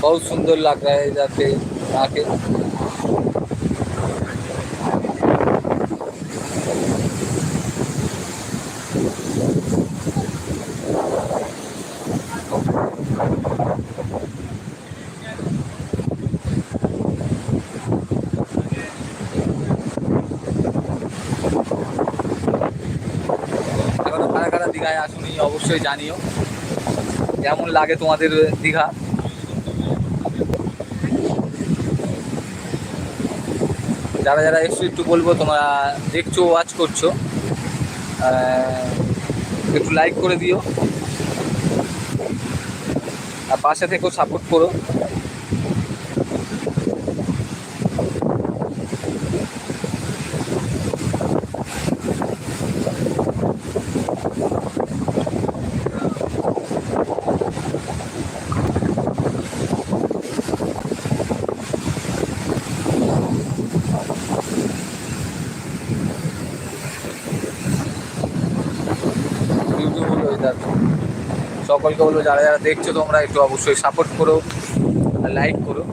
बहुत सुंदर लग रहा है इधर पे आके। এখনো কারা কারা দীঘায় আসুনি অবশ্যই জানিও কেমন লাগে তোমাদের দীঘা। যারা যারা এসছো একটু বলবো, তোমরা দেখছো ওয়াচ করছো, একটু লাইক করে দিও আর পাশে থেকেও সাপোর্ট করো। Beautiful weather. সকলকে বলবো যারা যারা দেখছো তোমরা একটু অবশ্যই সাপোর্ট করো আর লাইক করো।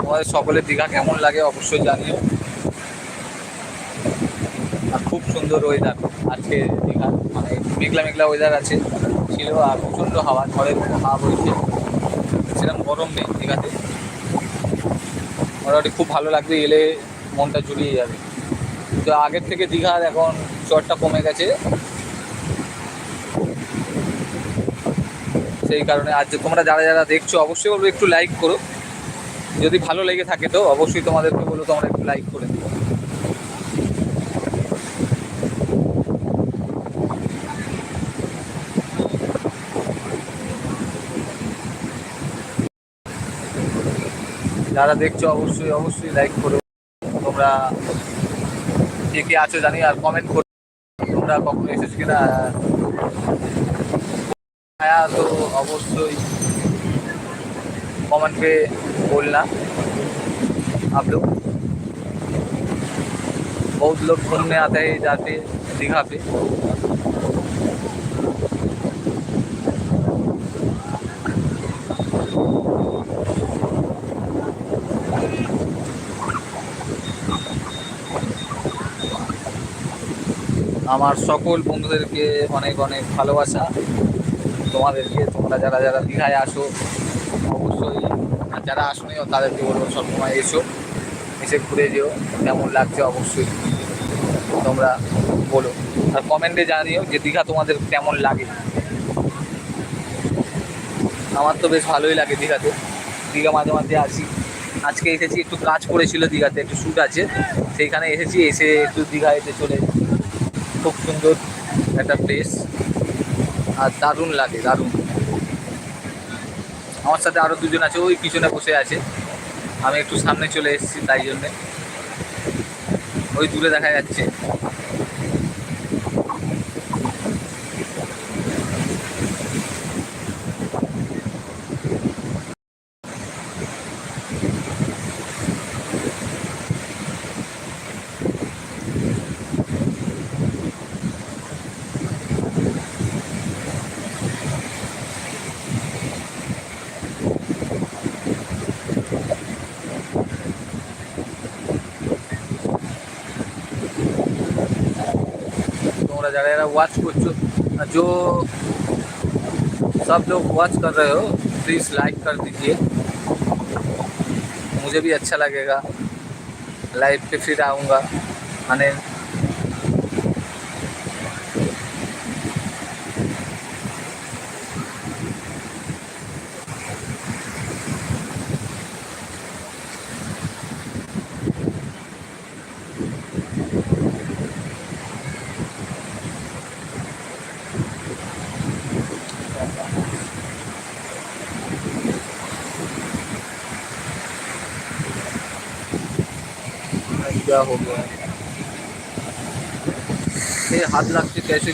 তোমাদের সকলের দীঘা কেমন লাগে অবশ্যই জানিও। আর খুব সুন্দর ওয়েদার আজকে দীঘা, মানে মেঘলা মেঘলা ওয়েদার আছে ছিল, আর প্রচণ্ড হাওয়া, ঝড়ের মতো হাওয়া বইছে, সেরকম গরম নেই দীঘাতে। মোটামুটি খুব ভালো লাগবে, এলে মনটা জুড়িয়ে যাবে। তো আগের থেকে দীঘার এখন চড়টা কমে গেছে, সেই কারণে আজ তোমরা যারা যারা দেখছো অবশ্যই বলবো একটু লাইক করো, যদি ভালো লেগে থাকে তো অবশ্যই তোমাদেরকে বলবো তোমরা একটু লাইক করে দিও। যারা দেখছো অবশ্যই অবশ্যই লাইক করো। তোমরা কে কে আছো জানি, আর কমেন্ট করো তোমরা কখনো এসেছো কিনা। হ্যাঁ तो अवश्य कमेंट पे बोलना। आप लोग बहुत लोग घूमने आते हैं जाते दीघा पे। আমার সকল বন্ধুদেরকে অনেক অনেক ভালোবাসা তোমাদেরকে। তোমরা যারা যারা দীঘায় আসো অবশ্যই, আর যারা আসোনিও তাদেরকে বলবো সবসময় এসো, এসে ঘুরে যেও, কেমন লাগছে অবশ্যই তোমরা বলো। আর কমেন্টে জানিও যে দীঘা তোমাদের কেমন লাগে। আমার তো বেশ ভালোই লাগে দীঘাতে, দীঘা মাঝে মাঝে আসি। আজকে এসেছি, একটু কাজ পড়েছিল দীঘাতে, একটু শ্যুট আছে সেইখানে এসেছি, এসে একটু দীঘা এসে চলে। খুব সুন্দর একটা প্লেস আর দারুণ লাগে, দারুণ। আমার সাথে আরও দুজন আছে, ওই পিছনে বসে আছে, আমি একটু সামনে চলে এসেছি তাই জন্যে, ওই দূরে দেখা যাচ্ছে। তোমরা যারা যারা ওয়াচ করছো, जो सब लोग वॉच कर रहे हो प्लीज़ लाइक कर दीजिए, मुझे भी अच्छा लगेगा। लाइव पे फिर आऊँगा आने। क्या हो गया, ये हाथ लगते कैसे